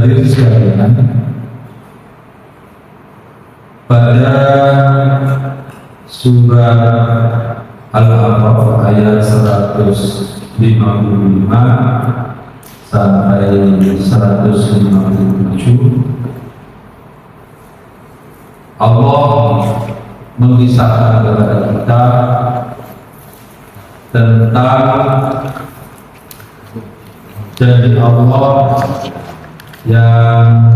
Hadirin sekalian, pada surah Al-A'raf ayat 155 sampai 157 Allah mengisahkan kepada kita tentang janji Allah yang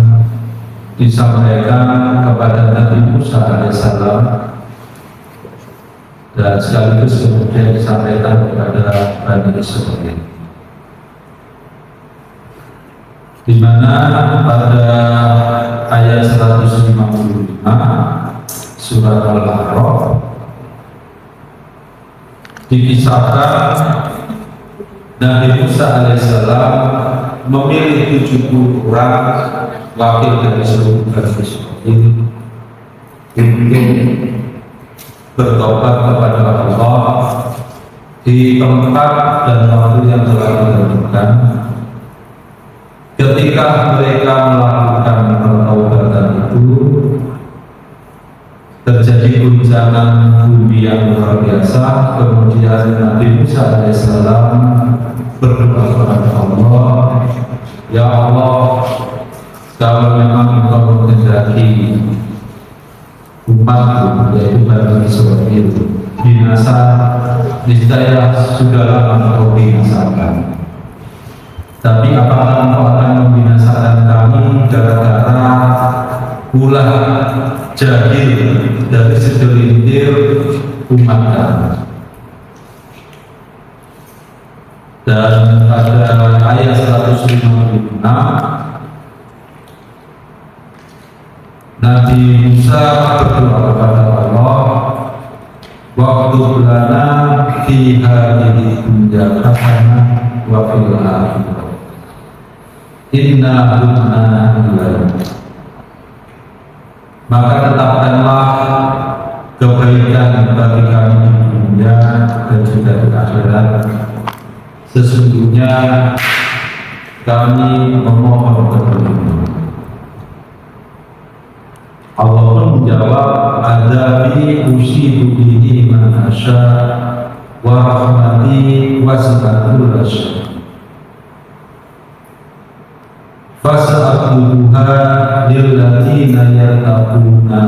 disampaikan kepada Nabi Musa alaihissalam dan sekaligus kemudian disampaikan kepada Bani Israil, di mana pada ayat 155 surah Al-A'raf dikisahkan Nabi Musa alaihissalam memilih 70 orang wakil dari seluruh Bani Israil untuk bertobat kepada Allah di tempat dan waktu yang telah ditentukan. Ketika mereka melakukan pertobatan itu, terjadi guncangan bumi yang luar biasa. Kemudian Nabi Musa alaihissalam berdoa kepada Allah, ya Allah, kalau memang Engkau menghendaki umatku yaitu Bani Israil binasa, niscaya sudah lama Engkau binasakan. Tapi apakah Engkau akan membinasakan kami gara-gara ulah jahil dari segelintir umat kami? Dan pada ayat 156 Nabi Musa berdoa kepada Allah, waktu lana fi hadhihi dunya hasanah wa fil akhirah inna hudna ilaik. Maka tetapkanlah kebaikan bagi kami di dunia dan juga di akhirat. Sesungguhnya kami memohon pertolongan. Allah pun menjawab, adzabi usibu bihi man asya wa rahmati wasi'at kulla syai' fas'aluha lilladzina yattaquna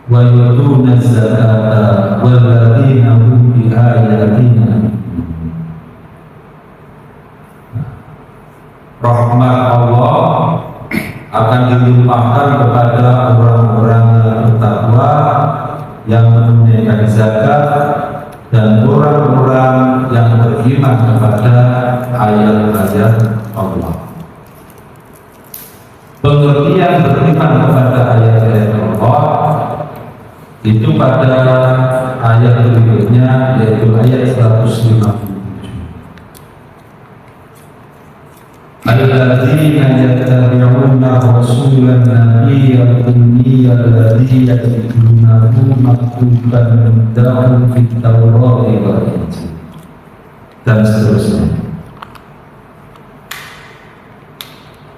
wa yu'tuna az-zakata walladzina hum bi ayatina. Rahmat Allah akan dilimpahkan kepada orang-orang yang bertakwa, yang menunaikan zakat, dan orang-orang yang beriman kepada ayat-ayat Allah. Pengertian beriman kepada ayat-ayat Allah itu pada ayat berikutnya, yaitu ayat 157. Alladzina yattabi'una rasulan nabiyyal ummiyal ladzi yajidunahu maktuban indahum fit tawrati wal injil, dan seterusnya.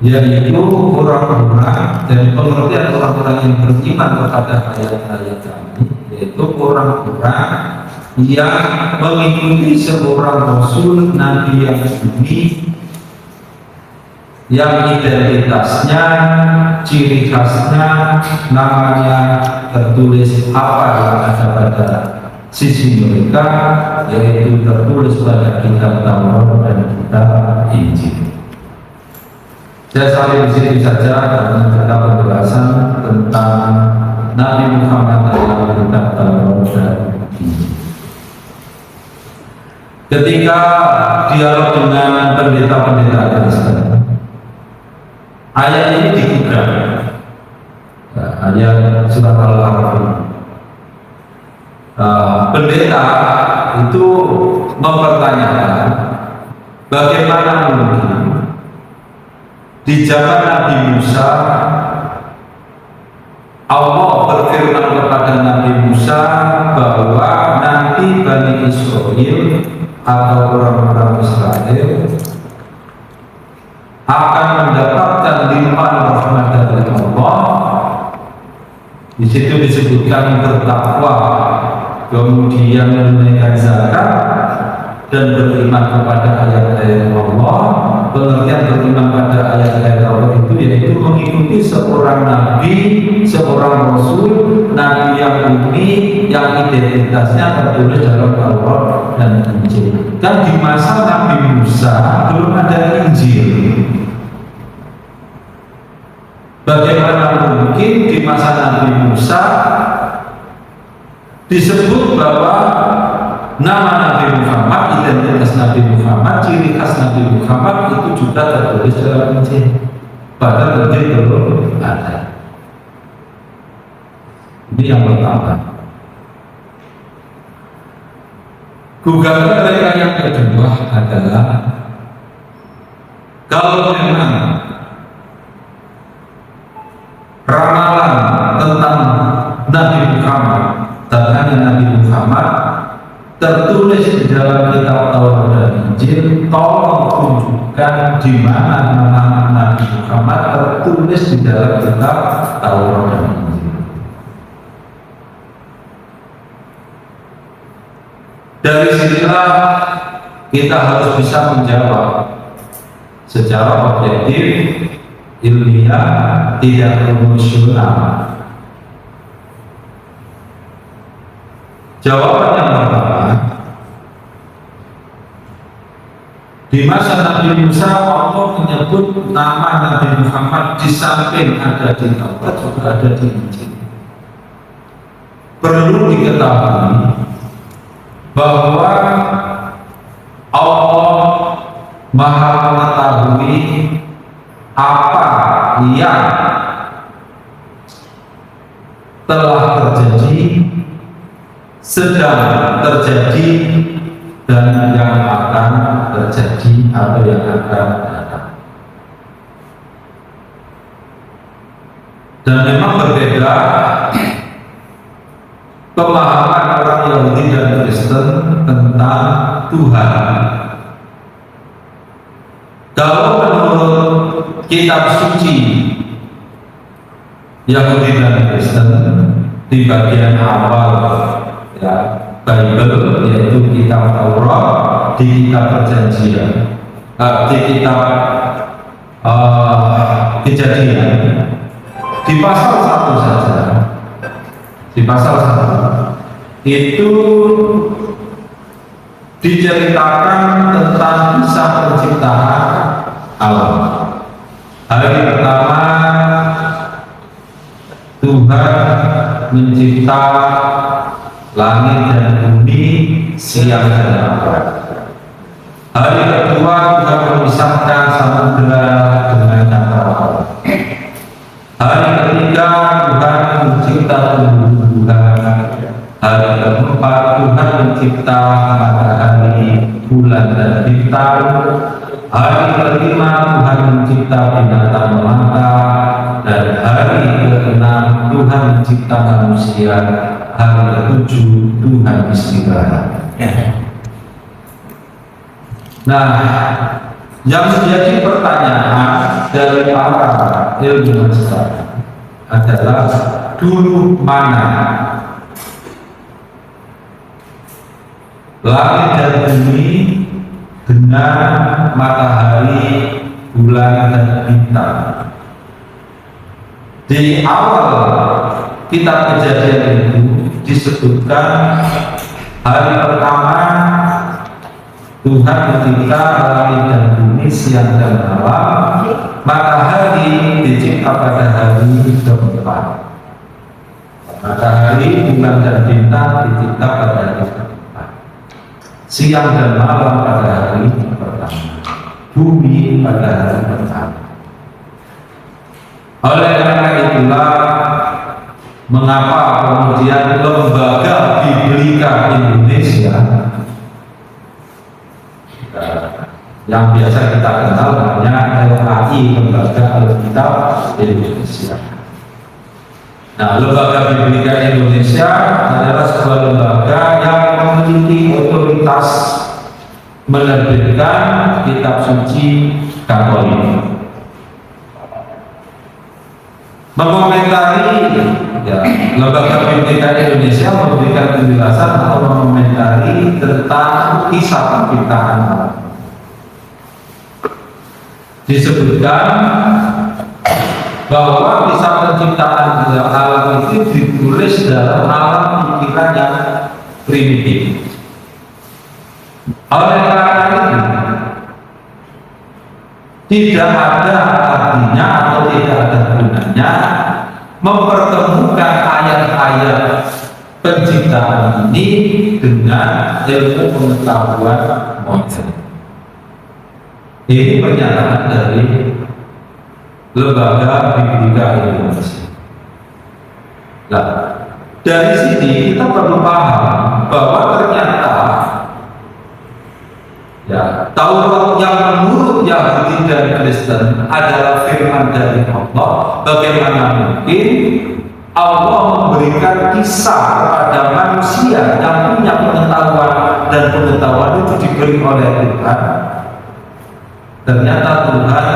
Yaitu orang-orang, dan pengertian orang-orang yang beriman kepada ayat-ayat kami, yaitu orang-orang yang mengikuti seorang rasul nabi yang suci, yang identitasnya, ciri khasnya, namanya tertulis apa yang ada pada sisi mereka, yaitu tertulis pada kitab Taurat dan kitab Injil. Saya sampai di sini saja karena kita penjelasan tentang Nabi Muhammad dalam kitab Taurat dan Injil. Ketika dialog dengan pendeta-pendeta Kristen, ayat ini digugat. Ayat surat Al-A'raf. Pendeta itu mempertanyakan bagaimana mungkin di zaman Nabi Musa Allah berfirman kepada Nabi Musa bahwa nanti Bani Israil atau orang-orang Israel akan mendapatkan limpahan rahmat dari Allah. Di situ disebutkan bertakwa, kemudian menunaikan zakat dan beriman kepada ayat-ayat Allah. Pengertian beriman pada ayat-ayat Allah itu yaitu mengikuti seorang nabi, seorang rasul, nabi yang unik, yang identitasnya tertulis dalam Taurat dan Injil. Dan di masa Nabi Musa belum ada Injil. Bagaimana mungkin di masa Nabi Musa disebut bahwa nama Nabi Muhammad, identitas Nabi Muhammad, ciri khas Nabi Muhammad itu juga tertulis dalam Injil. Padahal Injil belum ada. Ini yang pertama. Gugatan mereka yang kedua adalah kalau memang ramalan tentang Nabi Muhammad dan hanya Nabi Muhammad tertulis di dalam kitab Taurat dan Injil, tolong tunjukkan di mana nama Nabi Muhammad tertulis di dalam kitab Taurat dan Injil. Dari sinilah kita harus bisa menjawab secara objektif, ilmiah, tidak emosional. Jawaban yang pertama, di masa Nabi Musa Allah menyebut nama Nabi Muhammad di samping ada di Taurat juga ada di Injil. Perlu diketahui bahwa Allah Maha mengetahui apa yang telah terjadi, sedang terjadi, dan yang akan terjadi atau yang akan datang. Dan memang berbeda pemahaman orang Yahudi dan Kristen tentang Tuhan. Kalau menurut kitab suci Yahudi dan Kristen di bagian awal ya Bible, yaitu kitab Taurat, di kitab Perjanjian, di kitab Kejadian, di pasal 1 saja, di pasal 1 itu diceritakan tentang kisah penciptaan alam. Hari pertama Tuhan mencipta langit dan bumi, siang dan malam. Hari kedua Tuhan memisahkan samudera dengan kapal. Hari ketiga Tuhan mencipta tumbuh-tumbuhan. Hari keempat Tuhan mencipta matahari, bulan dan bintang. Hari kelima Tuhan mencipta binatang melata. Dan hari keenam Tuhan mencipta manusia. Hari ketujuh Tuhan istirahat. Nah, yang menjadi pertanyaan dari para ilmuwan sekarang adalah dulu mana langit dan bumi dengan matahari, bulan dan bintang. Di awal kitab Kejadian itu disebutkan hari pertama Tuhan mencipta langit dan bumi, siang dan malam. Matahari dicipta pada hari keempat. Matahari, bulan dan bintang dicipta pada hari keempat. Siang dan malam pada hari pertama. Bumi pada hari pertama. Oleh karena itulah mengapa kemudian Lembaga Biblika Indonesia yang biasa kita kenal namanya LAI, Lembaga Alkitab Indonesia. Nah, Lembaga Biblika Indonesia adalah sebuah lembaga yang memiliki otoritas menerbitkan kitab suci Katolik. Mengomentari, ya, Lembaga Biblika Indonesia memberikan penjelasan atau mengomentari tentang kisah penciptaan alam. Disebutkan bahwa kisah penciptaan alam itu ditulis dalam alam pikiran yang primitif. Oleh karena itu, tidak ada artinya atau tidak ada gunanya mempertemukan ayat-ayat penciptaan ini dengan ilmu pengetahuan modern. Ini pernyataan dari Lembaga Biblika Indonesia. Nah, dari sini kita perlu paham bahwa ternyata ya, Taurat yang menurut Yahudi dan Kristen adalah firman dari Allah. Bagaimana mungkin Allah memberikan kisah kepada manusia yang punya pengetahuan, dan pengetahuan itu diberi oleh Tuhan? Ternyata Tuhan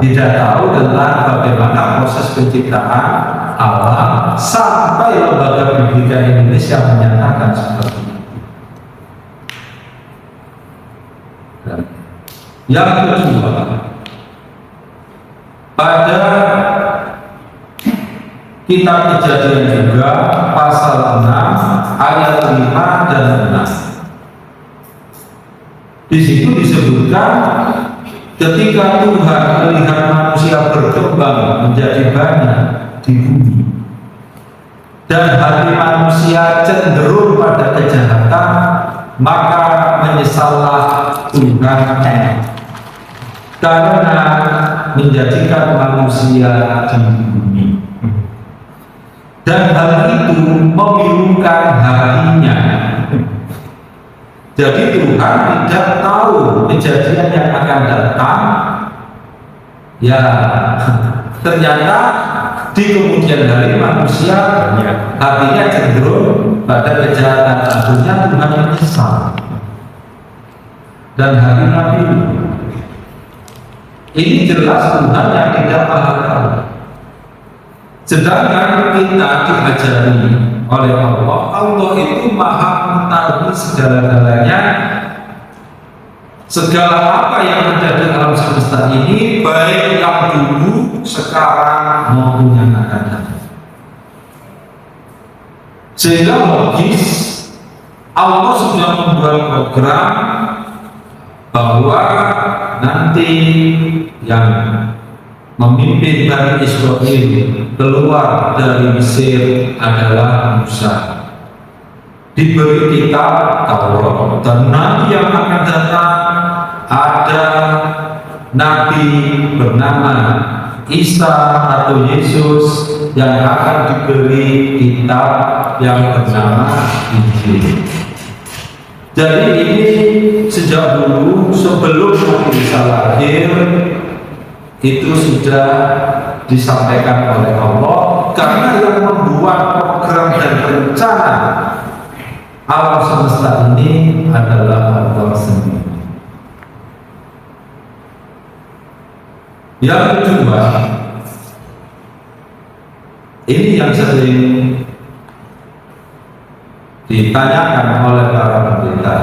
tidak tahu tentang bagaimana proses penciptaan alam sampai Lembaga Biblika Indonesia menyatakan seperti itu. Yang kedua, pada Kitab Kejadian juga pasal 6 ayat 5 dan 6. Di situ disebutkan ketika Tuhan melihat manusia berkembang menjadi banyak di bumi dan hati manusia cenderung pada kejahatan, maka menyesallah Tuhan karena menjadikan manusia di bumi, dan hal itu memilukan hatinya. Jadi Tuhan tidak tahu kejadian yang akan datang. Ya, ternyata di kemudian hari manusia hatinya cenderung pada kejahatan. Akhirnya Tuhan menyesal dan hatinya pilu. Ini jelas Tuhan yang tidak paham. Sedangkan kita diajari oleh Allah, Allah itu maha mengetahui segala-galanya, segala apa yang ada di alam semesta ini, baik yang dulu, sekarang maupun yang akan datang. Sehingga logis Allah sudah membuat program bahwa nanti yang memimpin Bani Israel keluar dari Mesir adalah Musa. Diberi kitab Taurat, dan nanti yang akan datang ada Nabi bernama Isa atau Yesus yang akan diberi kitab yang bernama Injil. Jadi ini sejak dulu sebelum Nabi Isa lahir itu sudah disampaikan oleh Allah, karena yang membuat program dan rencana alam semesta ini adalah Allah sendiri. Yang kedua, ini yang sering ditanyakan oleh para pendeta.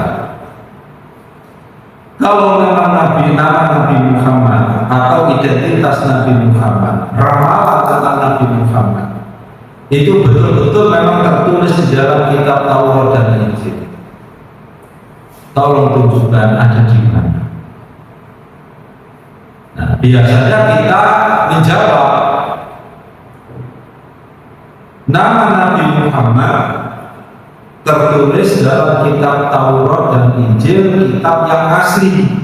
Kalau memang nama Nabi Muhammad atau identitas Nabi Muhammad, ramalan tentang Nabi Muhammad itu betul-betul memang tertulis di dalam kitab Taurat dan Injil, tolong tunjukkan ada di mana. Nah, biasanya kita menjawab, nama Nabi Muhammad tertulis dalam kitab Taurat dan Injil, kitab yang asli.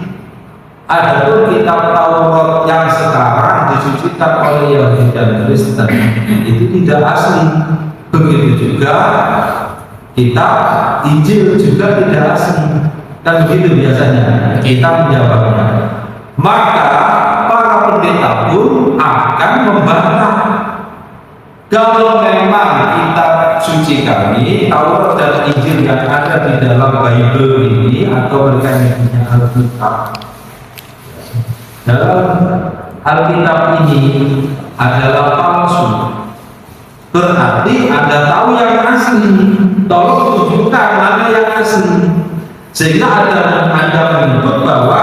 Adapun kitab Taurat yang sekarang disucikan oleh Yahudi dan Kristen itu tidak asli. Begitu juga kitab Injil juga tidak asli. Kan begitu biasanya kita menjawabnya. Maka para pendeta pun akan membantah. Kalau memang kitab suci kami, Taurat dan Injil yang ada di dalam Bible ini, atau mereka yang punya Alkitab, dalam Alkitab ini adalah palsu. Berarti Anda tahu yang asli, tolong tunjukkan mana yang asli, sehingga Anda menyebut bahwa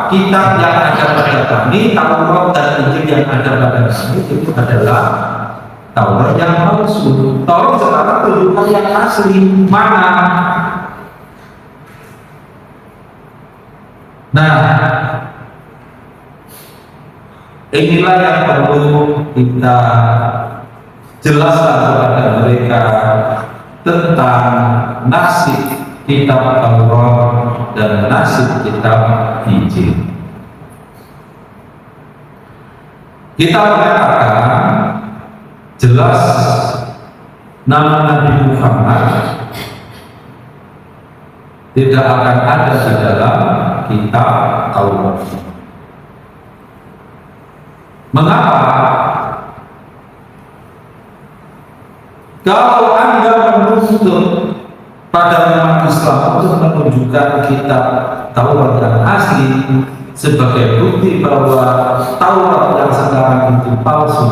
kitab yang ada pada kami, Taurat dan Injil yang ada pada kami itu adalah Taurat yang palsu. Tolong sekarang tunjukkan yang asli mana. Nah, inilah yang perlu kita jelaskan kepada mereka tentang nasib kitab Taurat dan nasib kitab Injil. Kita mengatakan jelas nama Nabi Muhammad tidak akan ada di dalam kitab Taurat. Mengapa? Kalau Anda menuntut pada umat Islam untuk menunjukkan kitab Taurat yang asli sebagai bukti bahwa Taurat yang sekarang itu palsu,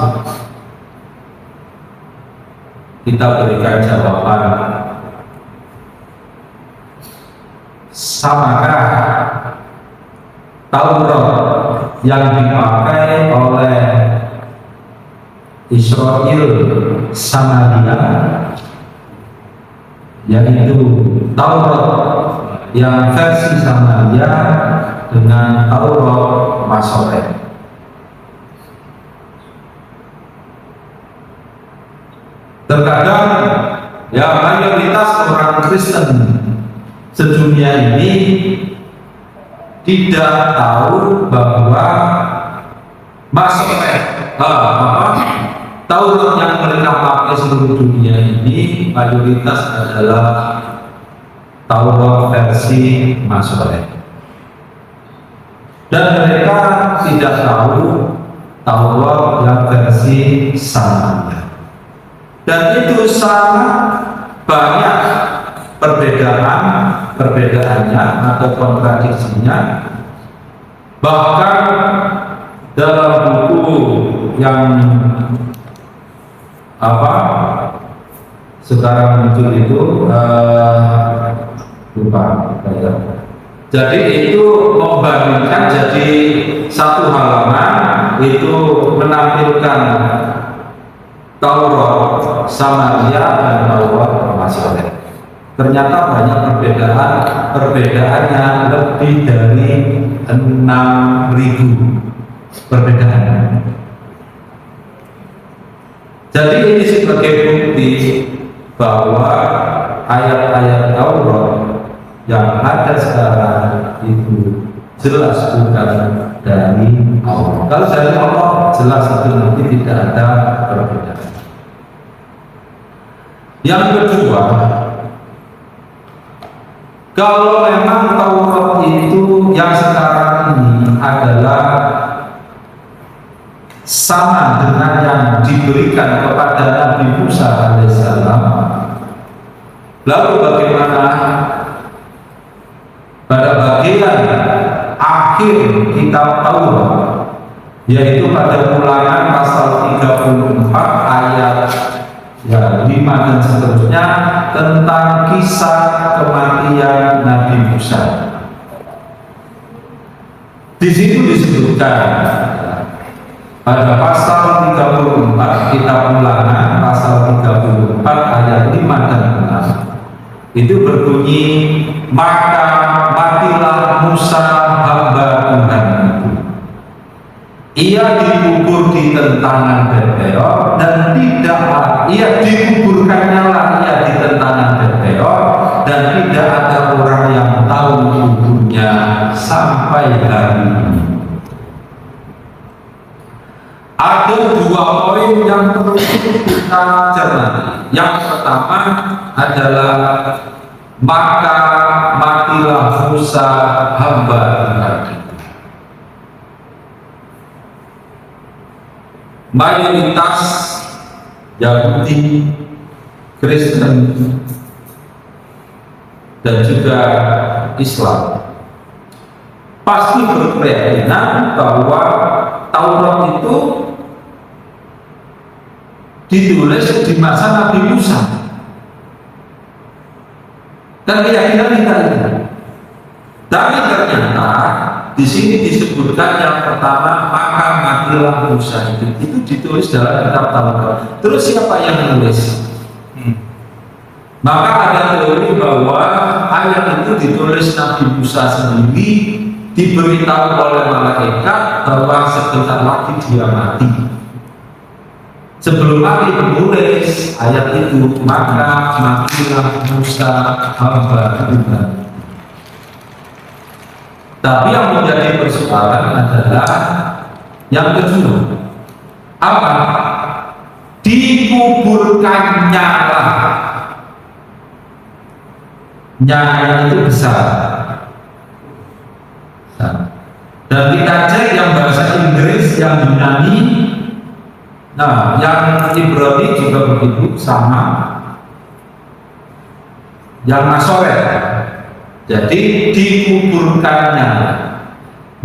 kita berikan jawaban, samakah Taurat yang dipakai oleh Israel Samaria, yaitu Taurat yang versi Samaria dengan Taurat Masoreh? Terkadang ya mayoritas orang Kristen sedunia ini tidak tahu bahwa Masoreh Taurat yang mereka pakai seluruh dunia ini mayoritas adalah Taurat versi Masoreh, dan mereka tidak tahu Taurat yang versi Samaria. Dan itu sangat banyak perbedaannya atau kontradiksinya. Bahkan dalam buku yang sekarang muncul itu lupa ya. Jadi itu membandingkan, jadi satu halaman itu menampilkan Taurat Samaria dan Taurat Masoreh. Ternyata banyak perbedaannya lebih dari 6.000 perbedaan. Jadi ini sebagai bukti bahwa ayat-ayat Taurat yang ada sekarang itu jelas bukan dari Allah. Kalau dari Allah jelas itu nanti tidak ada perbedaan. Yang kedua, kalau memang Taurat itu yang sekarang ini adalah sama dengan yang diberikan kepada Nabi Musa alaihissalam, lalu bagaimana pada bagian akhir kitab Taurat, yaitu pada Ulangan pasal 34 ayat 5 dan seterusnya, tentang kisah kematian Nabi Musa. Di situ disebutkan pada pasal 34 kitab Ulangan pasal 34 ayat 5 dan 6 itu berbunyi, maka matilah Musa hamba Tuhan itu. Ia dikubur di tentangan Betel, dan dikuburkannya lah ia di tentangan Betel, dan tidak ada orang yang tahu kuburnya sampai hari ini. Ada dua poin yang perlu kita cermati. Yang pertama adalah maka matilah Musa hamba Tuhan. Mayoritas Yahudi, Kristen, dan juga Islam pasti berkeyakinan bahwa Taurat itu ditulis di masa Nabi Musa. Dan keyakinan kita itu. Tapi ternyata di sini disebutkan yang pertama, maka matilah Musa itu ditulis dalam kitab Taurat. Terus siapa yang menulis? Maka ada teori bahwa ayat itu ditulis Nabi Musa sendiri, diberitahu oleh malaikat bahwa sebentar lagi dia mati. Sebelum mati menulis ayat itu, maka matilah Musa hamba Tuhan. Tapi yang menjadi persoalan adalah yang kedua, apa? Dikuburkannya lah. Nyanya itu besar. Dan kita cek yang bahasa Inggris, yang Yunani, nah yang Ibrani juga begitu, sama. Yang Masoret. Jadi dikuburkannya.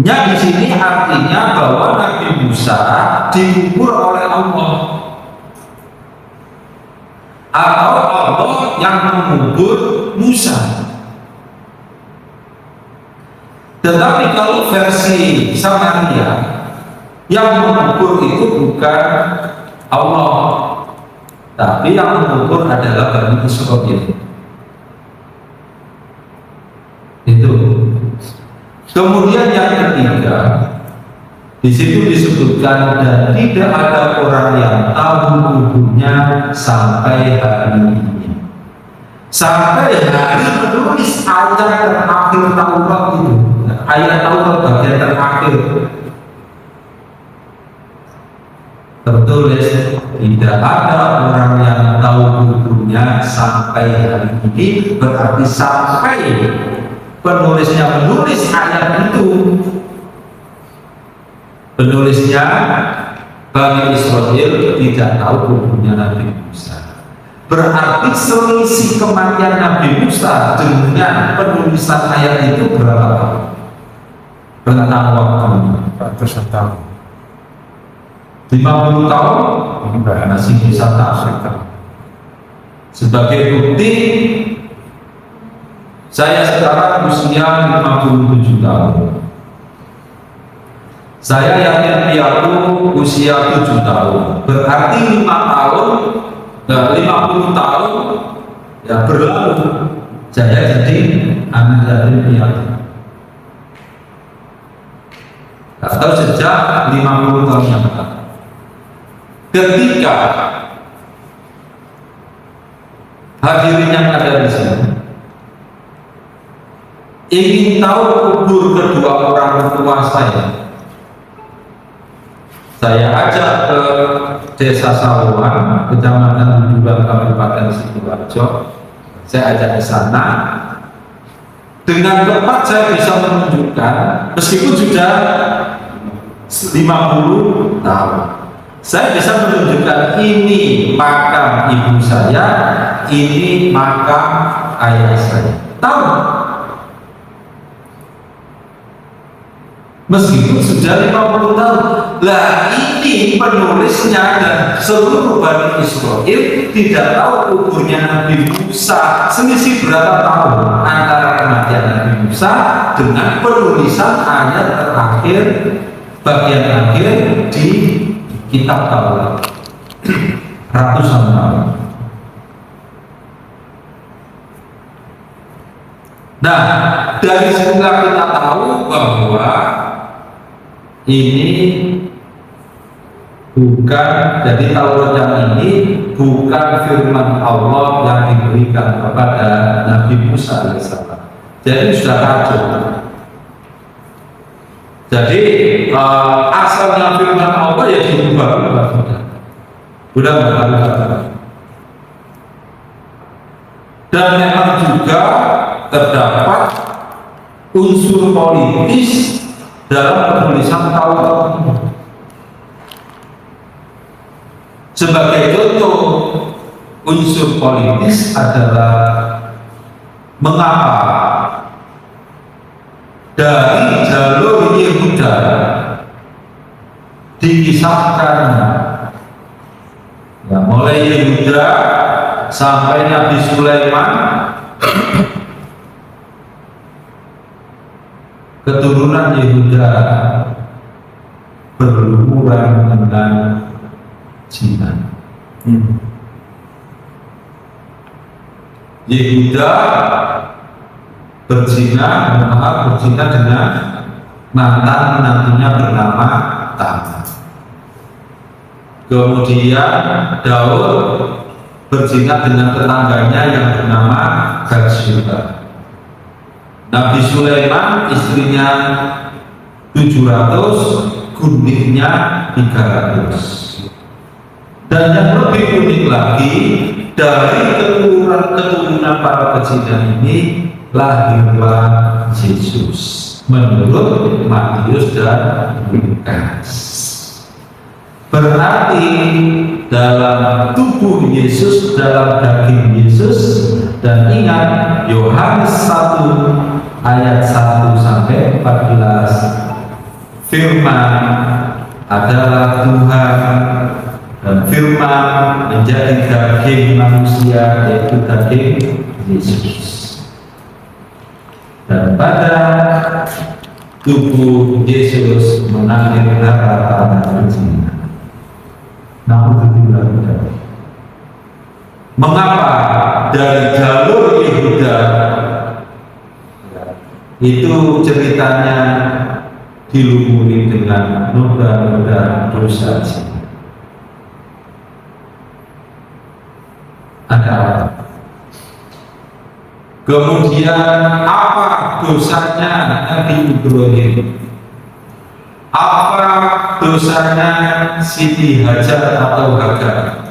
Nya di sini artinya bahwa Nabi Musa dikubur oleh Allah, atau Allah yang mengubur Musa. Tetapi kalau versi Samaria, yang mengubur itu bukan Allah, tapi yang mengubur adalah Bani Israil. Itu. Kemudian yang ketiga, di situ disebutkan dan tidak ada orang yang tahu kuburnya sampai hari ini. Sampai hari menulis ayat terakhir Taurat itu, ayat Taurat bagian terakhir tertulis tidak ada orang yang tahu kuburnya sampai hari ini. Berarti sampai penulisnya menulis ayat itu, penulisnya Bani Israil tidak tahu kuburnya Nabi Musa. Berarti selisih kematian Nabi Musa dengan penulisan ayat itu berapa tahun? Rentang waktu ratusan tahun. 50 tahun masih bisa tahu. Sebagai bukti, saya sekarang usia 57 tahun. Saya yakin piatu usia 7 tahun. Berarti 5 tahun, 50 tahun ya berlalu. Saya jadi anak yatim piatu. Atau sejak 50 tahun yang lalu. Ketika hadirin yang ada di sini ingin tahu kubur kedua orang tua saya ajak ke Desa Sawan, Kecamatan Buduan, Kabupaten Sidoarjo. Saya ajak ke sana. Dengan tepat saya bisa menunjukkan, meskipun sudah 50 tahun, saya bisa menunjukkan ini makam ibu saya, ini makam ayah saya. Tahu? Meskipun sudah 50 tahun. Lah ini penulisnya dan seluruh Bani Israil tidak tahu kuburnya Nabi Musa. Selisih berapa tahun antara kematian Nabi Musa dengan penulisan ayat terakhir, bagian akhir di kitab Taurat. Ratusan tahun. Nah, dari situlah kita tahu bahwa ini bukan, jadi Taurat yang ini bukan firman Allah yang diberikan kepada Nabi Musa alaihissalam. Jadi sudah kacau. Jadi asalnya firman Allah ya diubah-ubah. Sudah berubah. Dan memang juga terdapat unsur politis dalam penulisan Taurat. Sebagai contoh unsur politis adalah mengapa dari jalur Yehuda dikisahkan, ya, mulai Yehuda sampai Nabi Sulaiman, keturunan Yehuda berhubungan dengan zina. Yehuda berzina dengan mantan menantunya bernama Tamar. Kemudian Daud berzina dengan tetangganya yang bernama Bathsheba. Nabi Sulaiman istrinya 700, guntingnya 300. Dan yang lebih unik lagi, dari keturunan para pezina ini lahirlah Yesus menurut Matius dan Lukas. Berarti dalam tubuh Yesus, dalam daging Yesus, dan ingat Yohanes 1 ayat 1 sampai 14, firman adalah Tuhan dan firman menjadi daging manusia, yaitu daging Yesus. Dan pada tubuh Yesus mengalir darah berzina. Namun tidak. Mengapa dari jalur Yehuda itu ceritanya dilumuri dengan noda-noda dosa zina? Ada. Kemudian apa dosanya Nabi Ibrahim? Apa dosanya Siti Hajar atau Hagar?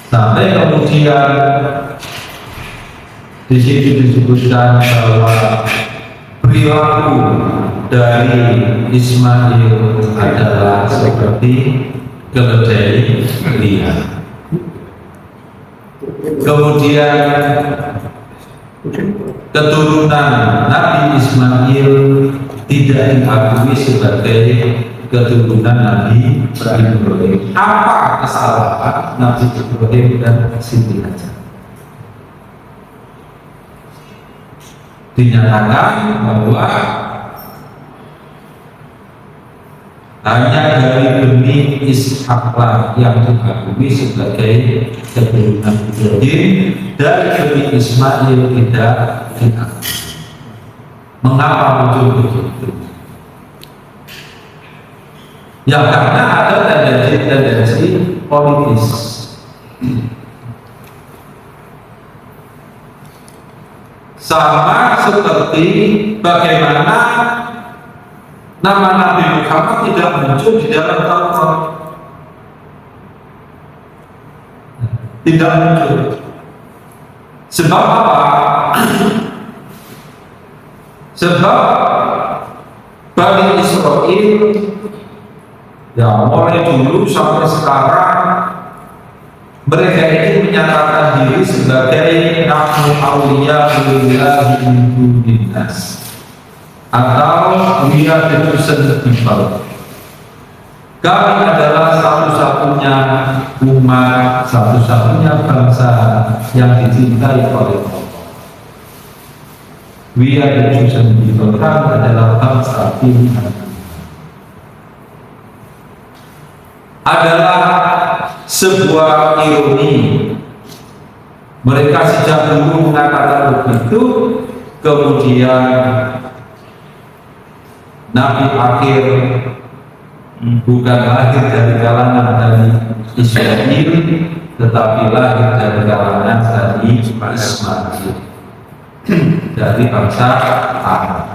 Sampai kemudian di situ disebutkan bahwa perilaku dari Ismail adalah seperti keledai liar. Kemudian keturunan Nabi Ismail tidak diakui sebagai keturunan Nabi Ibrahim. Apa kesalahan Nabi Ibrahim dan Siti Hajar? Dinyatakan bahwa hanya dari benih Ishaklah yang diakui sebagai keturunan Ibrahim, dari benih Ismail tidak diakui. Mengapa muncul begitu? Ya karena ada tendensi politis. Sama seperti bagaimana nama Nabi Muhammad tidak muncul di dalam Taurat. Tidak muncul. Sebab apa? Sebab Bani Israel, ya mulai dulu sampai sekarang, mereka ini menyatakan diri sebagai nahnu awliya lillahi min duninnas, atau we are the chosen people. Kami adalah satu-satunya umat, satu-satunya bangsa yang dicintai oleh Allah. We are the chosen people. Kami adalah bangsa pilihan. Adalah sebuah ironi. Mereka sejak dulu mengatakan begitu, kemudian Nabi akhir bukan lahir dari kalangan dari Israel, tetapi lahir dari kalangan dari Ismail, dari bangsa Arab.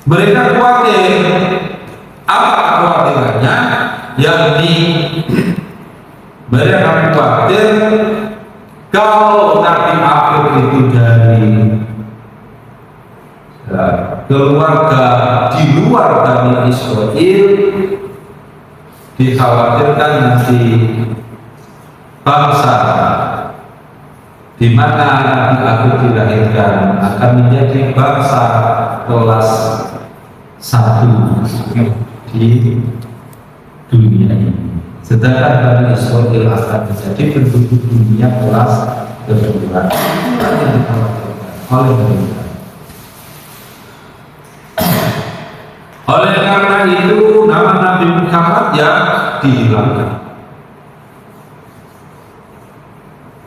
Mereka khawatir. Apa kekhawatirannya? Yakni mereka khawatir kalau Nabi akhir itu dari keluarga di luar Bani Israel, dikhawatirkan nanti bangsa di mana Nabi aku dilahirkan akan menjadi bangsa kelas satu di dunia ini. Sedangkan Bani Israel akan menjadi penduduk dunia kelas kedua. Oleh karena itu nama Nabi Muhammad ya dihilangkan,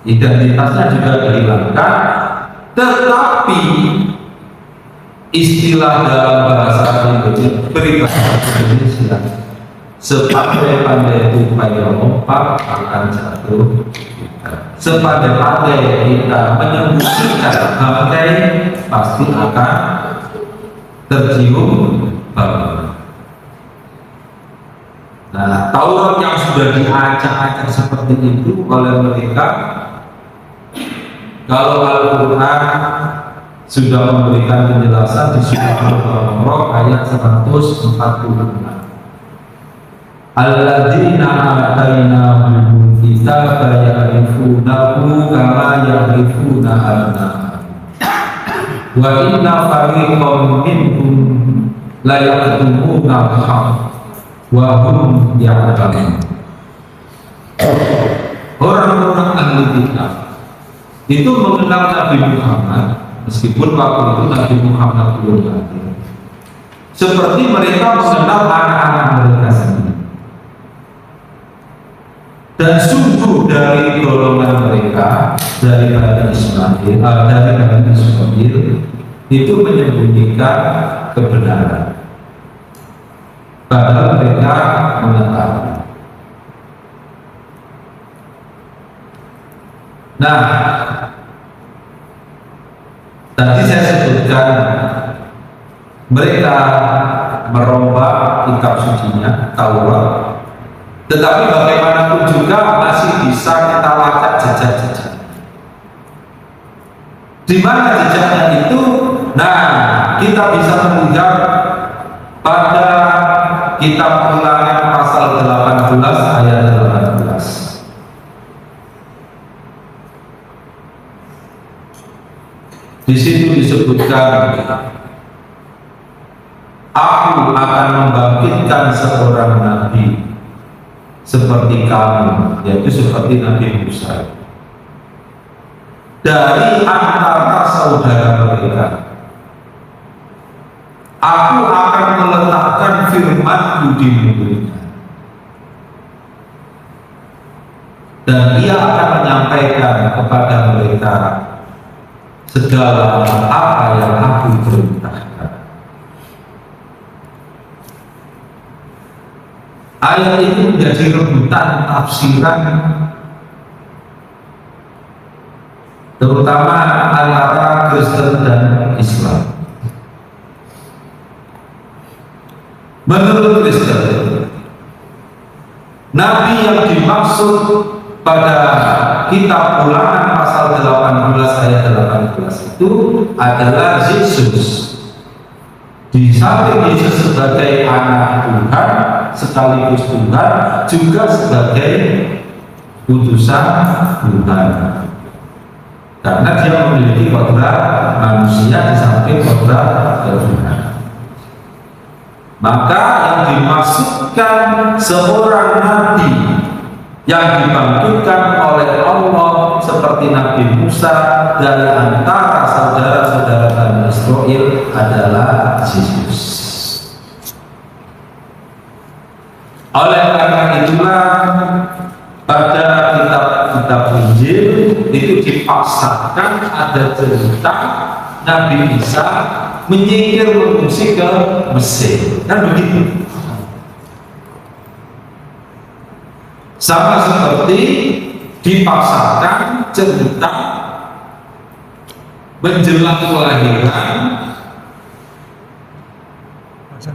identitasnya juga dihilangkan, tetapi istilah dalam bahasa Indonesia sepandai-pandai tupai lompat akan jatuh, sepandai-pandai kita menyembunyikan bangkai pasti akan tercium bau. Nah, Taurat yang sudah diacak-acak seperti itu oleh mereka, kalau Al-Quran sudah memberikan penjelasan di surah Al-Baqarah ayat 146. Alladzina atainahumul kitaba ya'rifunahu kama ya'rifuna abna'ahum wa inna fariqam minhum la yaktumuna al-haqq wa hum ya'lamun. Orang-orang ahli kitab itu mengenal Nabi Muhammad meskipun waktu itu Nabi Muhammad belum lahir, seperti mereka mengenal anak-anak mereka sendiri. Dan sungguh dari golongan mereka, dari Bani Israel, itu menyembunyikan kebenaran, padahal mereka mengetahui. Nah, tadi saya sebutkan mereka merombak kitab sucinya Taurat, tetapi bagaimanapun juga masih bisa kita lacak jejak-jejak. Di mana jejaknya itu? Nah, kita bisa melihat pada kitab Ulangan pasal 18 ayat 18. Di situ disebutkan, aku akan membangkitkan seorang nabi seperti kamu, yaitu seperti Nabi Musa, dari antara saudara mereka. Aku akan meletakkan firman-Ku di mulutnya, dan ia akan menyampaikan kepada mereka segala apa yang Aku perintahkan. Ayat itu menjadi rebutan tafsiran, terutama antara Kristen dan Islam. Menurut Kristen, Nabi yang dimaksud pada kitab Ulangan pasal 18 ayat 18 itu adalah Yesus. Di samping Yesus sebagai anak Tuhan sekaligus Tuhan, juga sebagai utusan Tuhan, karena dia memiliki kodrat manusia di samping kodrat Tuhan. Maka yang dimaksudkan seorang nabi yang dibangkitkan oleh Allah seperti Nabi Musa dari antara saudara-saudara Bani Israel adalah Yesus. Oleh karena itulah pada kitab-kitab Injil itu dipaksakan ada cerita Nabi Isa menyingkir mengungsi ke Mesir, kan begitu. Sama seperti dipaksakan cerita menjelang kelahiran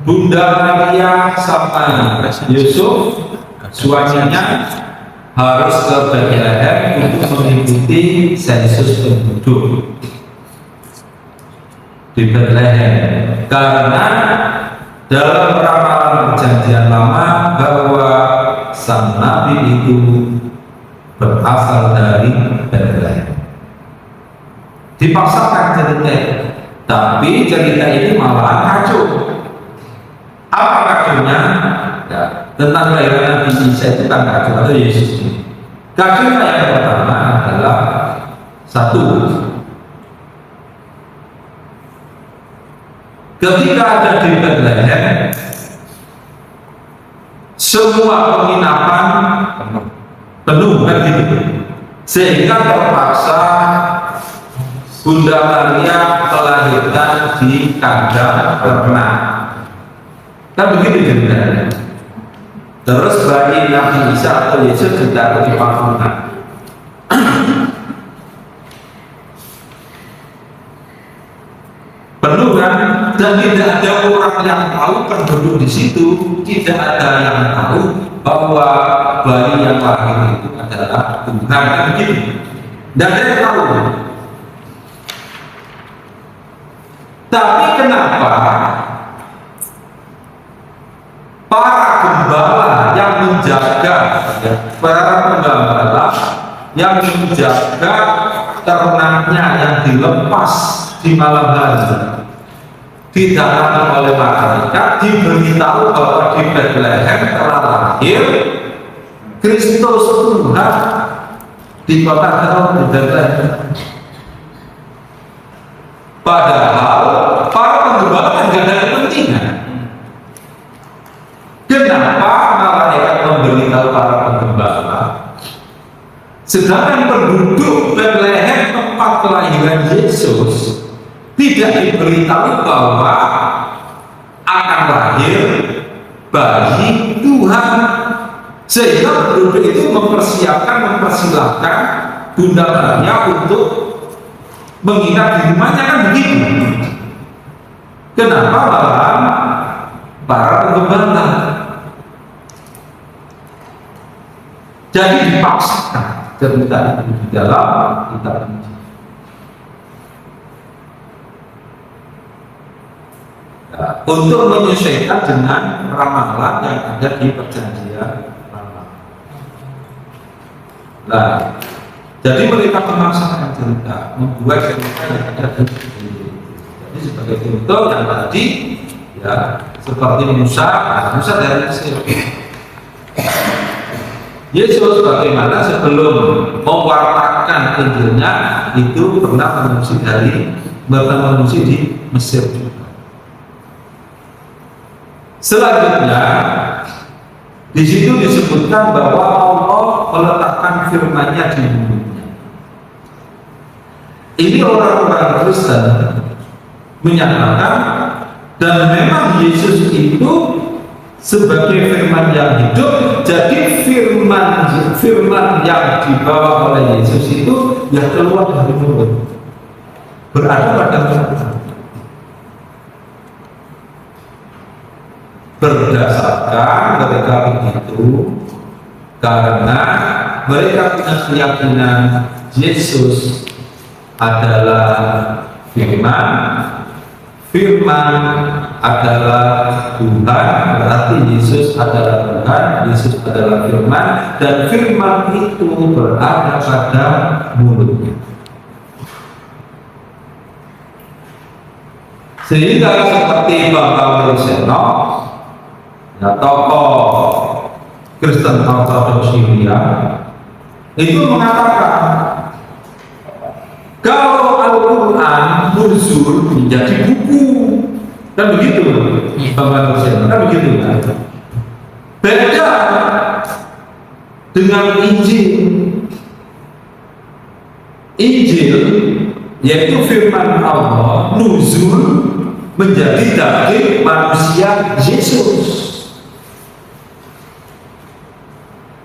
Bunda Maria sama Yusuf suaminya harus ke Bethlehem untuk mengikuti sensus penduduk di Bethlehem, karena dalam ramalan perjanjian lama bahwa sang nabi itu berasal dari Bethlehem. dipaksakan cerita, tapi cerita ini malah kacau. Apa kacaunya? Ya, tentang kelahiran Nabi Isa itu kan kacau atau Yesus ini. Kacau yang pertama adalah satu, ketika ada di Bethlehem, semua penginapan penuh kan gitu, sehingga terpaksa Bunda Maria melahirkan di kandang ternak, kan begitu ceritanya. Terus bayi Nabi Isa atau Yesus ditaruh di pakungan. Penuh kan, dan tidak ada orang yang tahu, penduduk di situ tidak ada yang tahu bahwa bayi yang lahir itu adalah Tuhan, kan begitu. Dan dia tahu. Tapi kenapa para gembala yang menjaga, ternaknya yang dilepas di malam hari didatangi oleh malaikat, diberitahu bahwa di Bethlehem telah lahir Kristus Tuhan di kota Daud di Bethlehem. Padahal para penggembala tidak ada kepentingan. Kenapa malaikat memberitahu para penggembala, sedangkan penduduk Bethlehem tempat kelahiran Yesus tidak diberitahu bahwa akan lahir bayi Tuhan, sehingga penduduk itu mempersilahkan Bunda Maria untuk menginap di rumahnya, kan begitu. Kenapa malah para penggembala? Jadi dipaksakan cerita itu di dalam kitab Injil. Nah, untuk menyesuaikan dengan ramalan yang ada di perjanjian lama. Nah, jadi mereka memaksakan cerita, membuat cerita yang ada di Injil. Jadi sebagai contoh yang tadi, ya seperti Musa dari Mesir. Yesus bagaimana sebelum mewartakan Injilnya itu pernah mengungsi di Mesir juga. Selanjutnya di situ disebutkan bahwa Allah meletakkan firman-Nya di mulutnya. Ini orang-orang Kristen menyatakan, dan memang Yesus itu sebagai firman yang hidup. Jadi firman yang dibawa oleh Yesus itu yang keluar dari mulut, berada pada Tuhan. Berdasarkan mereka begitu karena mereka punya keyakinan Yesus adalah firman adalah Tuhan, berarti Yesus adalah Tuhan, Yesus adalah firman, dan firman itu berada pada mulutnya. Sehingga seperti Bapak Wirseno, ya, tokoh Kristen Ortodoks Syria itu mengatakan kalau Al-Quran nuzul menjadi buku, kan begitu Bapak Wirseno, kan begitu kan? Beda dengan Injil yaitu firman Allah nuzul menjadi daging manusia Yesus,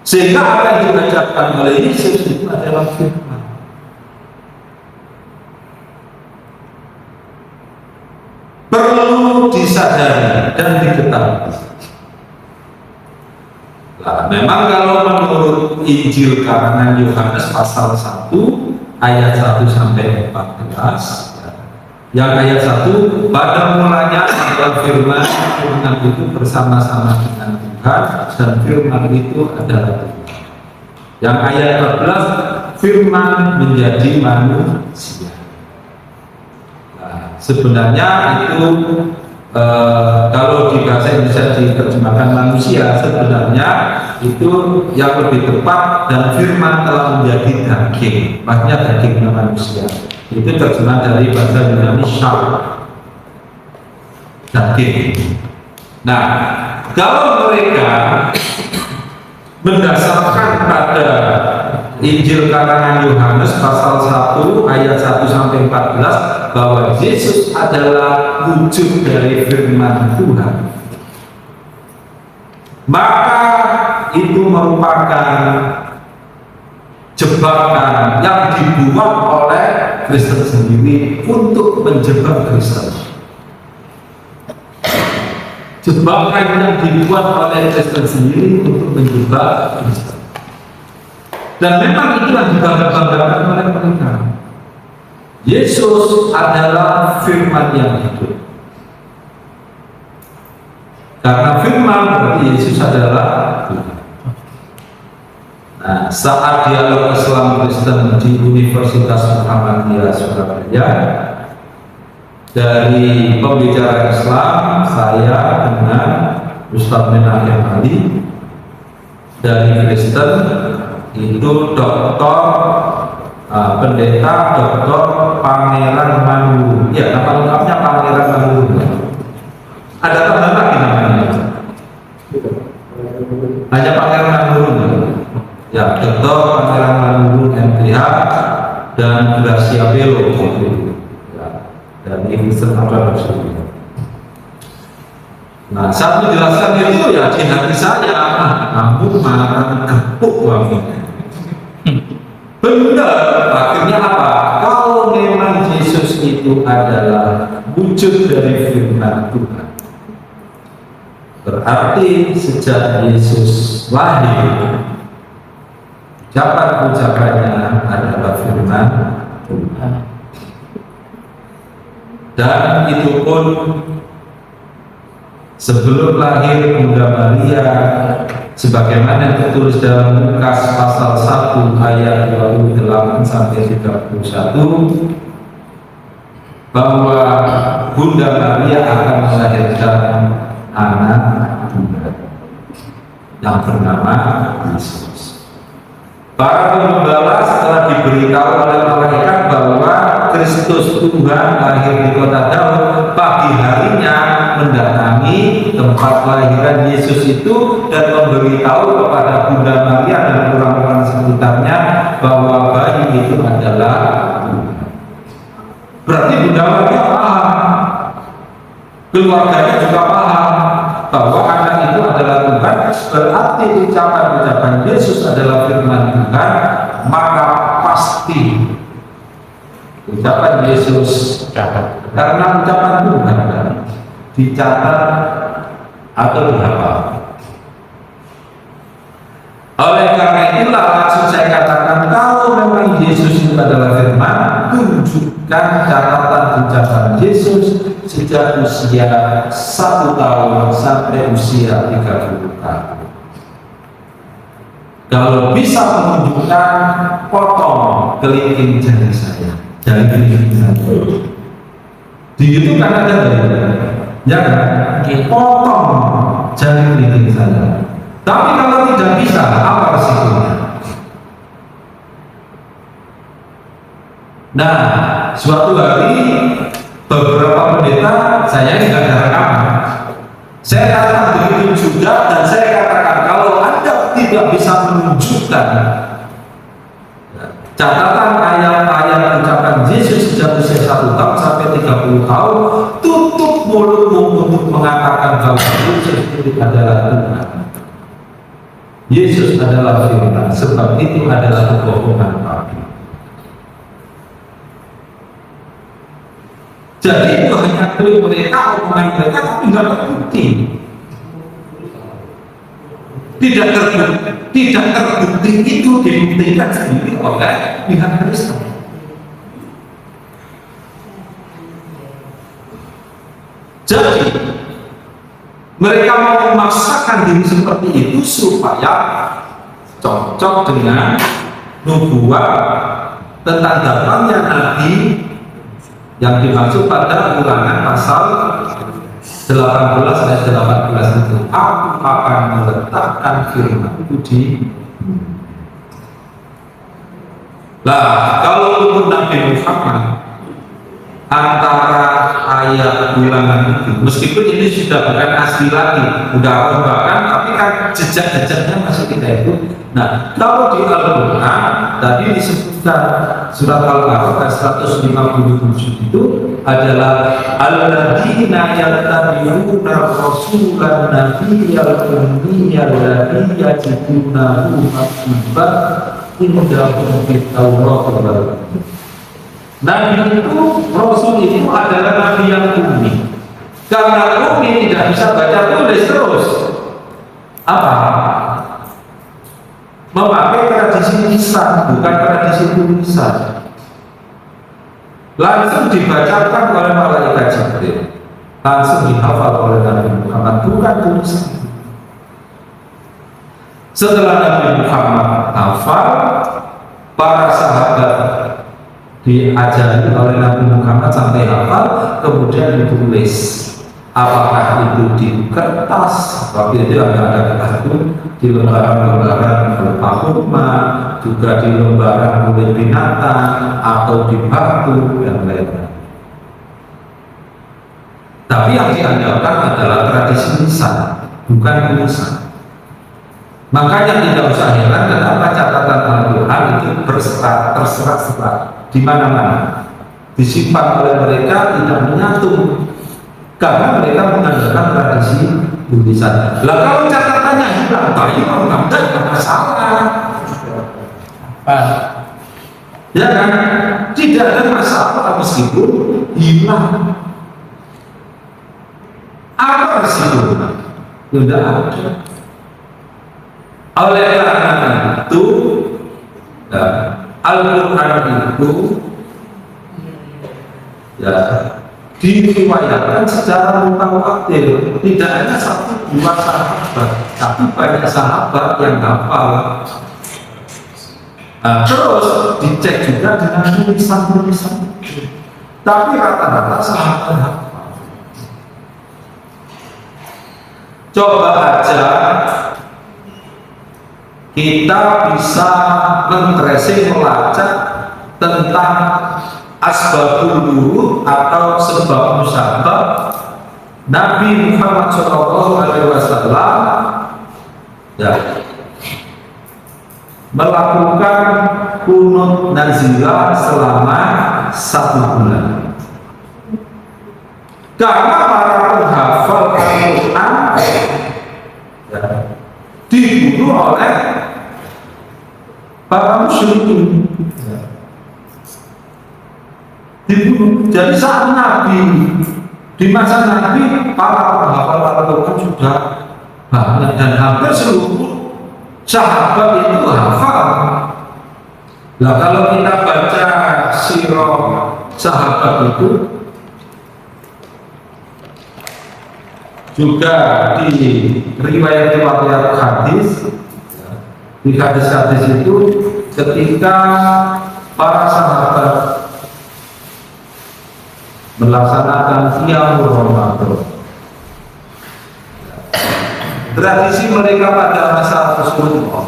sehingga apa yang diucapkan oleh Yesus itu adalah firman. Perlu disadari dan diketahui. Nah, memang kalau menurut Injil karangan Yohanes pasal 1 ayat 1 sampai 14, yang ayat 1, pada mulanya adalah firman itu bersama-sama dengan Tuhan, dan firman itu adalah Tuhan. Yang ayat 14, firman menjadi manusia. sebenarnya itu kalau di bahasa Indonesia diterjemahkan manusia, sebenarnya itu yang lebih tepat, dan firman telah menjadi daging, maksudnya dagingnya manusia. Itu terjemahan dari bahasa Yunani shar, daging. Nah, kalau mereka mendasarkan pada Injil karangan Yohanes pasal 1 ayat 1 sampai 14 bahwa Yesus adalah wujud dari firman Tuhan, maka itu merupakan jebakan yang dibuat oleh Kristen sendiri untuk menjebak Kristen. Jebakan yang dibuat oleh Kristen sendiri untuk menjebak Kristen. Dan memang itu yang dibanggakan oleh mereka. Yesus adalah firman yang hidup. Karena firman berarti Yesus adalah Tuhan. Nah, saat dialog Islam Kristen di Universitas Muhammadiyah Surabaya, dari pembicara Islam saya dengan Ustaz Menahem Ali, dari Kristen itu Dr. Pendeta Dr. Pangeran Manurung. Ya, nama lengkapnya Pangeran Manurung. Ada tambahan lagi namanya? Hanya Pangeran Manurung. Ya, Dr. Pangeran Manurung MPH dan Gracia Belo. Ya, dan Kristen Ortodoks. Nah, saya menjelaskan itu ya di hati saya, kamu makan gepuk banget. Benar, akhirnya apa? Kalau memang Yesus itu adalah wujud dari firman Tuhan, berarti sejak Yesus lahir, ucapan-ucapannya adalah firman Tuhan. Dan itu pun sebelum lahir Bunda Maria, sebagaimana tertulis dalam Lukas pasal 1 ayat 28 sampai 31, bahwa Bunda Maria akan melahirkan anak yang bernama Yesus. Para pengembala setelah diberitahu oleh malaikat bahwa Kristus Tuhan lahir di kota Daud, pagi harinya mendatangi tempat kelahiran Yesus itu dan memberitahu kepada Bunda Maria dan orang-orang sekitarnya bahwa bayi itu adalah Tuhan. Berarti Bunda Maria paham, keluarganya juga paham bahwa anak itu adalah Tuhan. Berarti ucapan-ucapan Yesus adalah firman Tuhan, maka pasti ucapan Yesus karena ucapan Tuhan dicatat atau dihafal. Oleh karena itulah maksud saya katakan, kalau memang Yesus itu adalah firman, tunjukkan catatan ucapan Yesus sejak usia 1 tahun sampai usia 30 tahun. Kalau bisa menunjukkan, potong kelingking jari saya, jari kelingking saya. Di YouTube kan ada ya kan? Potong jari kelingking saya. Tapi kalau tidak bisa, apa resikonya? Nah, suatu hari beberapa pendeta, saya tidak ada rekaman, saya katakan begitu juga, dan saya katakan kalau Anda tidak bisa menunjukkan catatan ayat-ayat ucapan Yesus sejak usia 1 tahun sampai 30 tahun, tutup mulutmu untuk mengatakan bahwa Yesus itu adalah Tuhan. Yesus adalah firman, sebab itu adalah kebohongan kami. Jadi itu hanya klaim mereka, omongan mereka, tapi tidak terbukti. Tidak terbukti itu dibuktikan sendiri oleh pihak Kristen. Jadi mereka mau memaksakan diri seperti itu supaya cocok dengan nubuat tentang datangnya Nabi Yang dimaksud pada ulangan pasal 18 ayat 18 itu, aku akan meletakkan firman-Ku di. Nah, kalau untuk Nabi Muhammad antara ayat ulangan itu, meskipun ini sudah bukan asli lagi, udah rombakan, tapi kan jejak-jejaknya masih kita itu. Nah, kalau di Al-Quran tadi disebutkan surat Al-Baqarah 157 itu adalah alladzina yattabi'una rasulan nabiyyal ummiyal ladzi yajidunahu maktuban indahum fit Taurat wal Injil. Nabi itu, Rasul itu adalah Nabi yang ummi. Karena ummi tidak bisa baca tulis terus. Apa? Memakai tradisi lisan, bukan tradisi tulisan. Langsung dibacakan oleh malaikat Jibril, langsung dihafal oleh Nabi Muhammad, bukan tulisan. Setelah Nabi Muhammad hafal, para sahabat diajari oleh Nabi Muhammad sampai hafal, kemudian ditulis. Apakah itu di kertas, waktu itu ada kertas itu, di lembaran-lembaran berupa hukma, juga di lembaran kulit binatang, atau di batu, dan lain-lain. Tapi yang diandalkan adalah tradisi lisan, bukan tulisan. Makanya tidak usah heran kenapa catatan Al-Quran itu terserak-serak di mana-mana, disimpan oleh mereka, tidak menyatu, karena mereka mengandalkan tradisi tulisan. Lah kalau catatannya hilang, bayi orang tidak masalah. Ya kan? Tidak ada masalah meskipun hilang. Apa resikonya? Tidak ada. Oleh karena itu, Al-Quran itu ya diriwayatkan secara mutawatir, tidak hanya 1-2 sahabat, tapi banyak sahabat yang hafal. Terus dicek juga dengan tulisan-tulisan, tapi rata-rata sahabat hafal. Coba aja kita bisa men-tracing, melacak tentang asbabul wurud atau sebab musabab Nabi Muhammad SAW ya, melakukan kunut nazilah selama 1 bulan. Karena para penghafal Al-Quran ya, dibunuh oleh para musyrikin. Dibunuh. Jadi saat Nabi, di masa Nabi, para penghafal Al-Quran sudah banyak dan hampir seluruh sahabat itu hafal. Nah, kalau kita baca sirah sahabat itu juga di riwayat-riwayat hadis, di hadis-hadis itu ketika para sahabat melaksanakan qiyamul Ramadan, tradisi mereka pada masa Rasulullah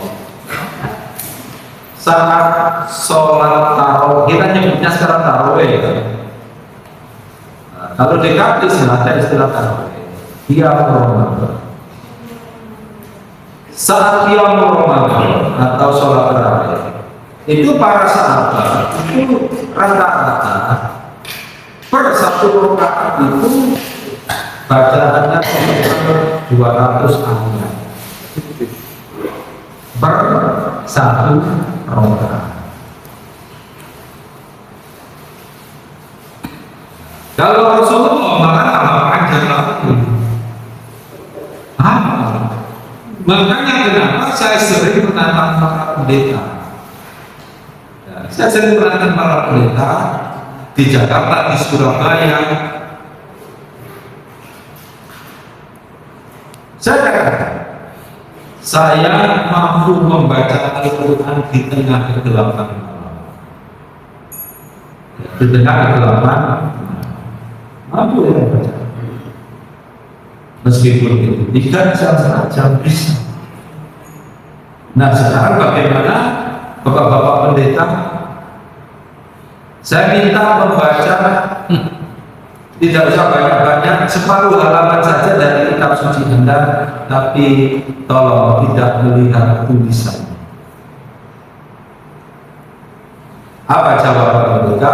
saat sholat tarawih, kita nyebutnya sekarang tarawih. Nah, kalau di hadis ada istilah tarawih, qiyamul Ramadan. Saat qiyamul Ramadan atau sholat tarawih, itu para sahabat itu rata-rata per 1 rakaat itu bacaannya sekitar 200 ayat per 1 rakaat. Kalau Rasulullah malah tambah panjang lagi. Makanya kenapa saya sering menantang para pendeta. Saya sering menantang para pendeta di Jakarta, di Surabaya. Saya mampu membaca Al-Quran di tengah kegelapan malam. Di tengah kegelapan mampu ya baca. Meskipun itu 3 jam, 4 jam bisa. Nah sekarang bagaimana Bapak-bapak pendeta? Saya minta membaca tidak usah banyak-banyak, separuh halaman saja dari kitab suci Anda, tapi tolong tidak melihat tulisan. Apa jawaban mereka?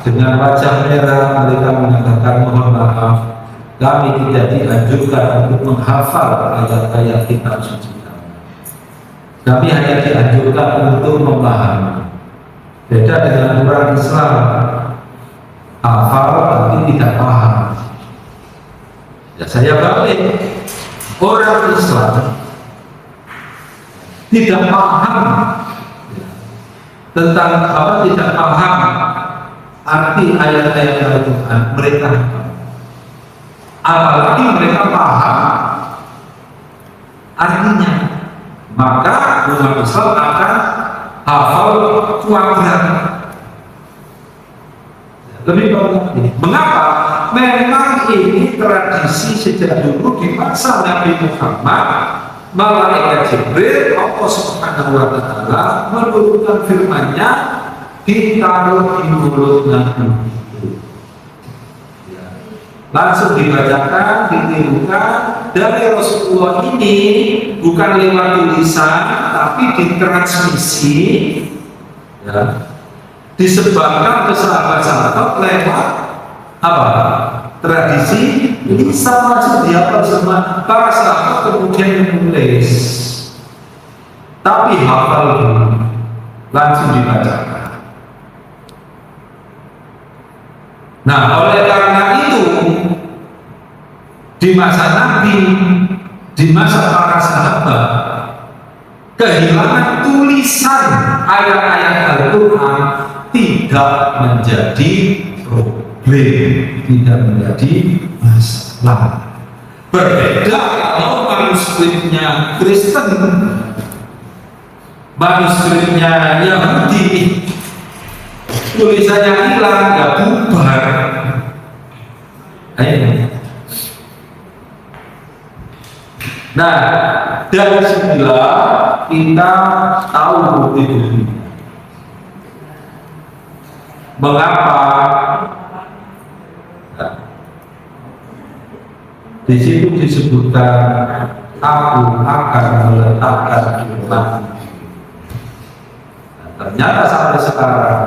Dengan wajah merah mereka mengatakan, mohon maaf, kami tidak dianjurkan untuk menghafal ayat-ayat kitab suci kami. Kami hanya dianjurkan untuk memahami. Beda dengan orang Islam, hafal tapi tidak paham. Ya, saya balik, orang Islam tidak paham tentang apa, tidak paham arti ayat-ayat Al-Quran. Mereka apalagi mereka paham artinya, maka umat Islam akan hafal kuadrat. Lebih banyak. Mengapa? Memang ini tradisi sejak dulu di masa Nabi Muhammad. Malaikat Jibril, Allah Subhanahu wa Ta'ala menurunkan firman-Nya, ditaruh di mulut Nabi. Langsung dibacakan, ditirukan dari Rasulullah ini, bukan lewat tulisan, tapi ditransmisi, ya, disebarkan ke sahabat-sahabat lewat apa? Tradisi lisan, langsung dihafal semua. Para sahabat kemudian menulis, tapi hafal dulu, langsung dibacakan. Nah, oleh karena itu di masa Nabi, di masa para sahabat, kehilangan tulisan ayat-ayat Al-Quran tidak menjadi problem, tidak menjadi masalah. Berbeda kalau manuskripnya Kristen, manuskripnya Yahudi, tulisannya hilang, nggak bubar. Ayo. Nah, dari sinilah kita tahu bukti-bukti. Mengapa? Nah, di situ disebutkan, aku akan meletakkan firman. Nah, ternyata sampai sekarang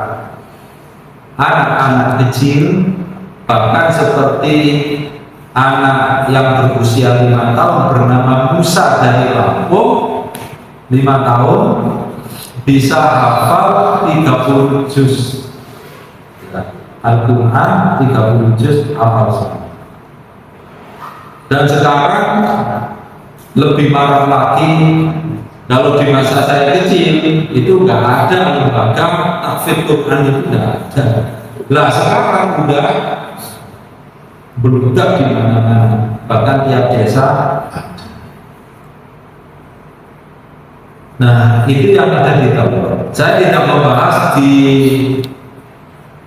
anak-anak kecil, bahkan seperti anak yang berusia 5 tahun bernama Musa dari Lampung, 5 tahun bisa hafal 30 juz Al-Quran, 30 juz hafal semua. Dan sekarang lebih marah lagi, kalau di masa saya kecil itu nggak ada lembaga tahfidz Quran, itu nggak ada. Lah sekarang udah beludak di mana-mana, bahkan tiap desa ada. Nah, itu yang ada di Taurat. Saya tidak membahas di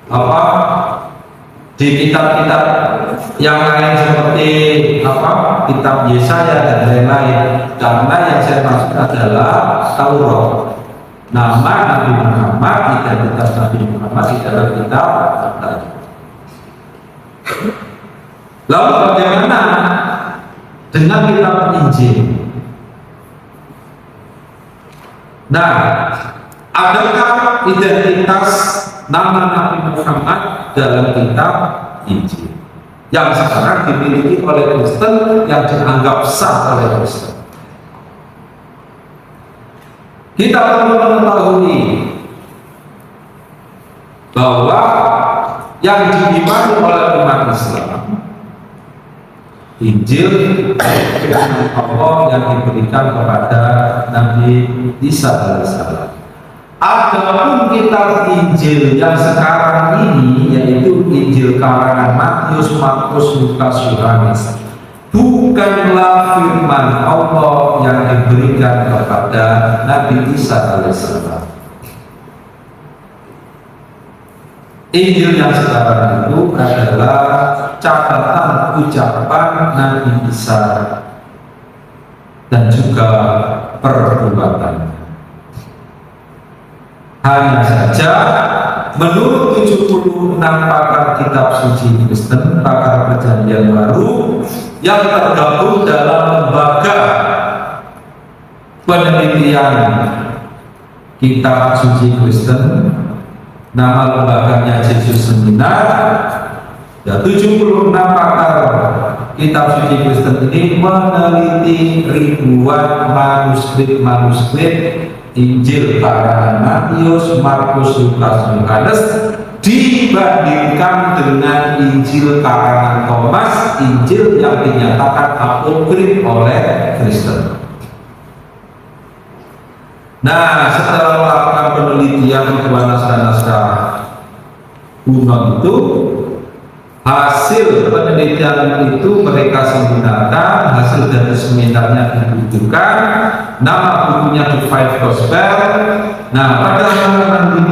apa, di kitab-kitab yang lain seperti apa, kitab Yesaya dan lain-lain, karena yang saya maksud adalah Taurat. Nama Nabi Muhammad, identitas Nabi Muhammad di dalam kitab Taurat. Lalu bagaimana dengan kitab Injil? Nah, adakah identitas nama Nabi Muhammad dalam kitab Injil yang sekarang dimiliki oleh Kristen, yang dianggap sah oleh Kristen? Kita perlu mengetahui bahwa yang diimani oleh umat Islam, Injil firman Allah yang diberikan kepada Nabi Isa alaihissalam. Adapun kitab Injil yang sekarang ini, yaitu Injil karangan Matius, Markus, Lukas, Yohanes, bukanlah firman Allah yang diberikan kepada Nabi Isa alaihissalam. Injil yang sekarang itu adalah catatan ucapan Nabi Isa dan juga perbuatan. Hanya saja menurut 76 pakar kitab suci Kristen, pakar perjanjian baru yang tergabung dalam lembaga penelitian kitab suci Kristen, nama lembaganya Yesus Seminar, ya 76 pakar kitab suci Kristen ini meneliti ribuan manuskrip Injil karangan Matius, Markus, Lukas, Yohanes dibandingkan dengan Injil karangan Thomas, Injil yang dinyatakan apokrif oleh Kristen. Nah, setelah melakukan penelitian ribuan naskah-naskah kuno itu, hasil penelitian itu mereka seminarkan, hasil dari seminarnya dibutuhkan, nama bukunya The Five Gospel. Nah, pada halaman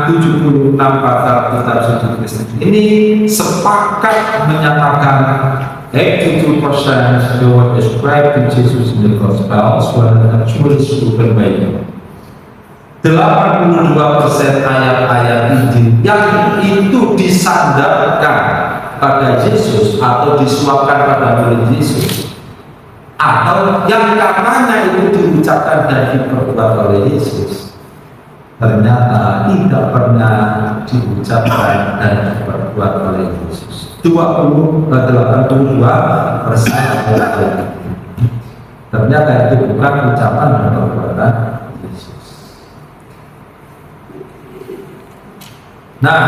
576 pakar kitab suci Kristen ini sepakat menyatakan 82% the word described in Jesus in the Gospels were actually spoken by him. 82% ayat-ayat Injil yang itu disandarkan pada Yesus atau disuapkan pada murid Yesus, atau yang karenanya itu diucapkan dan diperbuat oleh Yesus, ternyata tidak pernah diucapkan dan diperbuat oleh Yesus. 82% ternyata itu bukan ucapan dan perbuatan Yesus. Nah,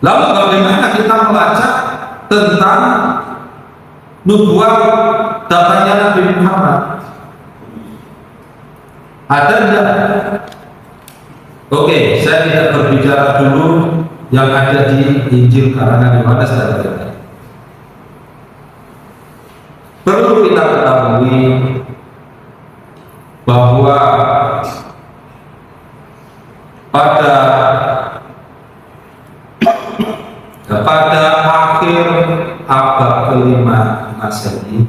lalu bagaimana kita melacak tentang nubuat datangnya Nabi Muhammad? Ada tidak? Oke, saya tidak berbicara dulu yang ada di Injil karangan Yohanes dan lain-lain. Perlu kita ketahui bahwa pada akhir abad kelima Masehi,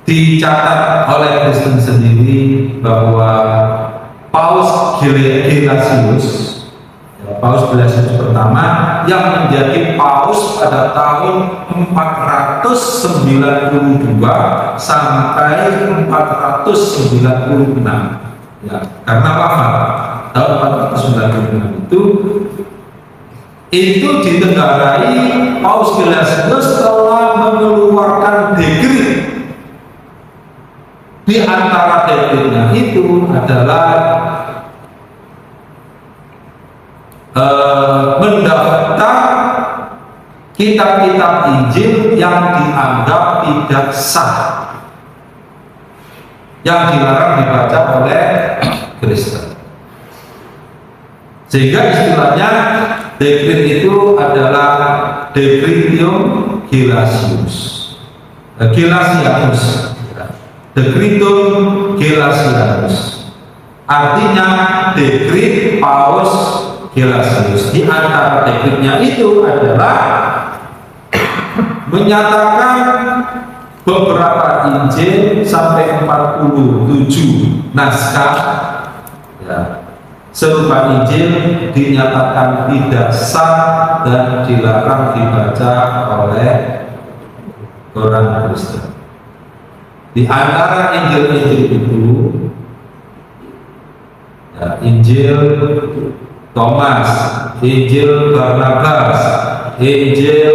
dicatat oleh Kristen sendiri bahwa Paus Gelasius, Paus Gelasius pertama yang menjadi Paus pada tahun 492 sampai 496, ya, karena wafat tahun 496 itu ditenggarai Paus Gelasius telah mengeluarkan dekret. Di antara dekretnya itu adalah mendaftar kitab-kitab Injil yang dianggap tidak sah, yang dilarang dibaca oleh Kristen. Sehingga istilahnya dekret itu adalah Decretium Gelasius. Decretum Gelasius artinya dekret Paus Gelasius. Di antara dekretnya itu adalah menyatakan beberapa Injil sampai 47 naskah, ya, serupa Injil dinyatakan tidak sah dan dilarang dibaca oleh orang Kristen. Di antara Injil-Injil itu, ya, Injil Thomas, Injil Barnabas, Injil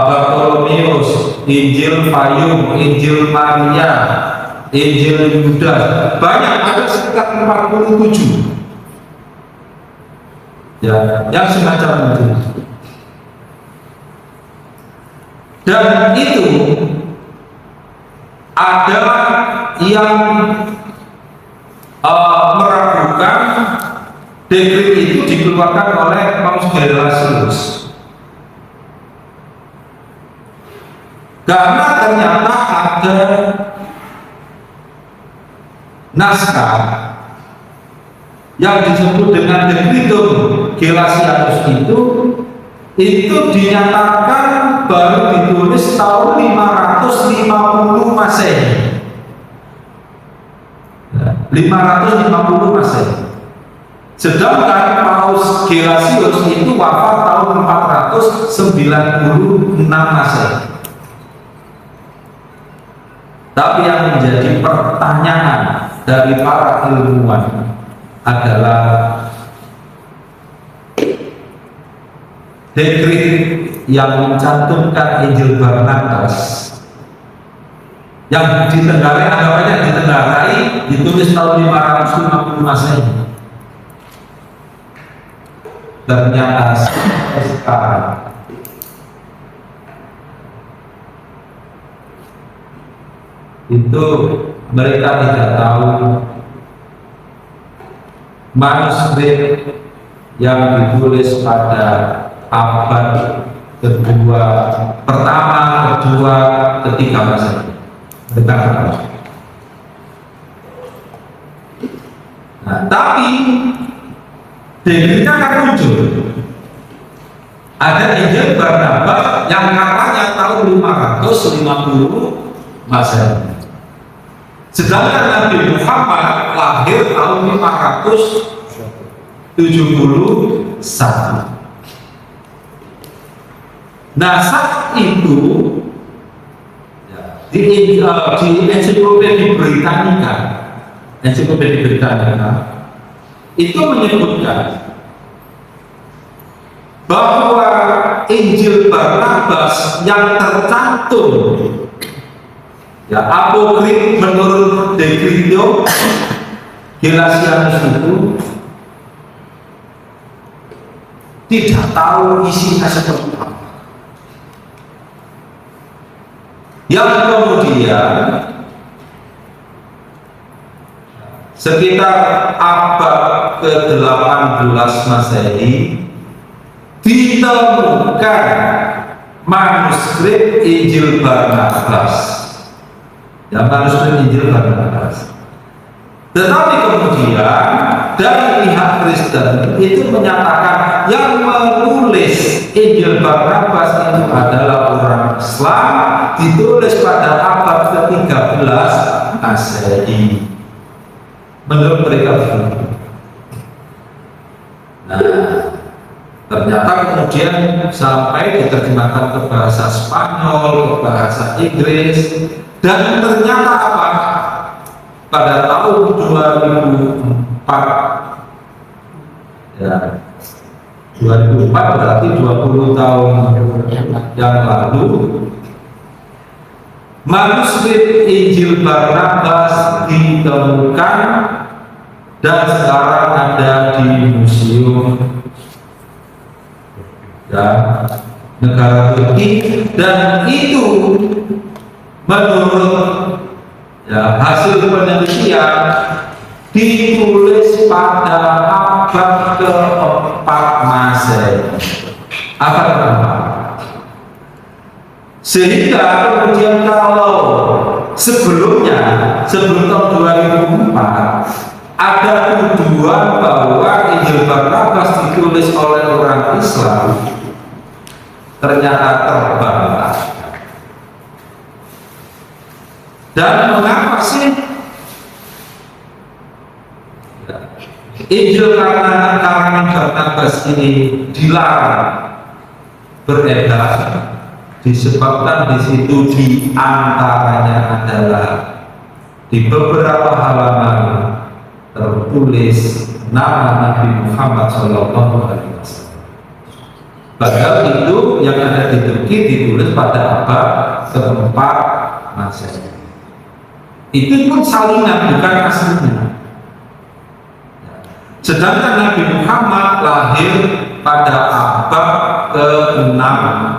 Bartolomeus, Injil Fayum, Injil Maria, Injil Yudas, banyak, ada sekitar 47, ya, yang semacam itu. Dan itu ada yang meragukan dekret itu dikeluarkan oleh Paus Gelasius, karena ternyata ada naskah yang disebut dengan Decretum Gelasianus itu dinyatakan baru ditulis tahun 550 Masehi. 550 Masehi. Sedangkan Paus Gelasius itu wafat tahun 496 Masehi. Tapi yang menjadi pertanyaan dari para ilmuwan adalah dekret yang mencantumkan Injil Barnabas yang ditenggarai, anggapannya ditenggarai, ditulis tahun 550 Masehi. Ternyata sekarang itu mereka tidak tahu manuskrip yang ditulis pada abad kedua, pertama, kedua, ketiga Masehi. Nah, tapi dekretnya akan muncul. Ada Injil Barnabas yang katanya tahun 550 Masehi. Sedangkan Nabi Muhammad lahir tahun 571. Nah, saat itu di Ensiklopedia Britannica itu menyebutkan bahwa Injil Barnabas yang tercantum apokrif menurut Decretum Gelasianus itu tidak tahu isinya seperti apa. Yang kemudian sekitar abad ke-18 Masehi ditemukan manuskrip Injil Barnabas. Manuskrip Injil Barnabas. Tetapi kemudian dari pihak Kristen itu menyatakan yang menulis Injil Barnabas itu adalah orang Islam, ditulis pada abad ke-13 Masehi. Menurut mereka begitu. Nah, ternyata kemudian sampai diterjemahkan ke bahasa Spanyol, ke bahasa Inggris, dan ternyata apa? Pada tahun 2004, ya 2004 berarti 20 tahun yang lalu, manuskrip Injil Barnabas ditemukan dan sekarang ada di museum negara Turki, dan itu menurut hasil penelitian ditulis pada abad ke-4 Masehi. Abad ke-4. Sehingga kemudian kalau sebelumnya, sebelum tahun 2004, ada tuduhan bahwa Injil Barnabas ditulis oleh orang Islam, ternyata terbantah. Dan mengapa sih Injil karangan Barnabas ini dilarang beredar? Disebabkan di situ di antaranya adalah di beberapa halaman tertulis nama Nabi Muhammad SAW. Padahal itu yang ada di Turki ditulis pada abad ke-4 Masehi. Itu pun salinan, bukan aslinya. Sedangkan Nabi Muhammad lahir pada abad ke-6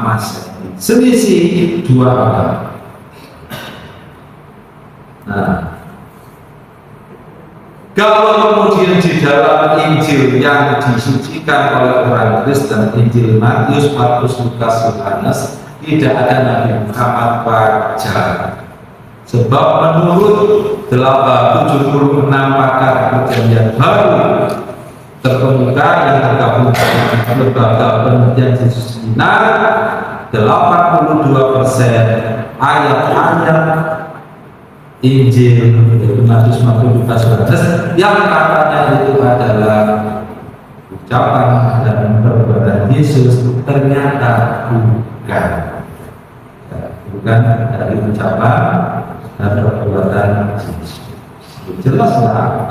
Masehi. Selisih 2 abad. Nah, kalau kemudian di dalam Injil yang disucikan oleh orang Kristen, Injil Matius, Markus, Lukas, Yohanes, tidak ada Nabi Muhammad, wajar. Sebab menurut 76 pakar perjanjian baru terkemuka yang tergabung dalam lembaga penelitian Yesus Seminar, 82% ayat-ayat Injil yaitu Matius, Markus, Lukas, Yohanes yang katanya itu adalah ucapan dan perbuatan Yesus ternyata bukan dari ucapan dan perbuatan Yesus. Jelaslah